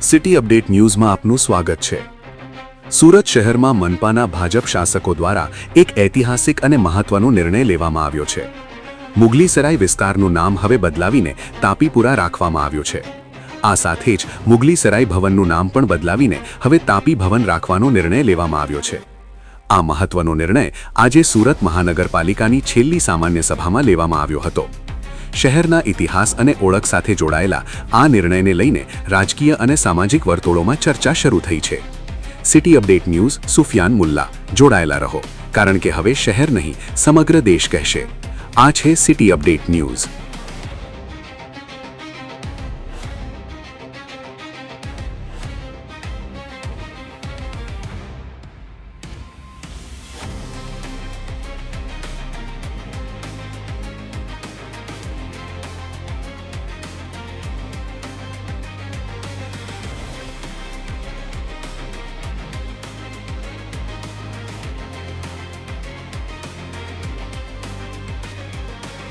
City update ન્યૂઝમાં આપનું સ્વાગત છે। સુરત શહેરમાં મનપાના ભાજપ શાસકો દ્વારા એક ઐતિહાસિક અને મહત્વનો નિર્ણય લેવામાં આવ્યો છે। મુગલીસરાય વિસ્તારનું નામ હવે બદલાવીને તાપીપુરા રાખવામાં આવ્યું છે। આ સાથે જ મુગલીસરાય ભવનનું નામ પણ બદલાવીને હવે તાપી ભવન રાખવાનો નિર્ણય લેવામાં આવ્યો છે। આ મહત્વનો નિર્ણય આજે સુરત મહાનગરપાલિકાની છેલ્લી સામાન્ય સભામાં લેવામાં આવ્યો હતો। શહેરના ઇતિહાસ અને ઓળખ સાથે જોડાયેલા આ નિર્ણયને લઈને રાજકીય અને સામાજિક વર્તુળોમાં ચર્ચા શરૂ થઈ છે। City update news Sufiyan Mulla જોડાયેલા રહો, કારણ કે હવે શહેર નહીં સમગ્ર દેશ કહેશે। આ છે સિટી અપડેટ ન્યૂઝ।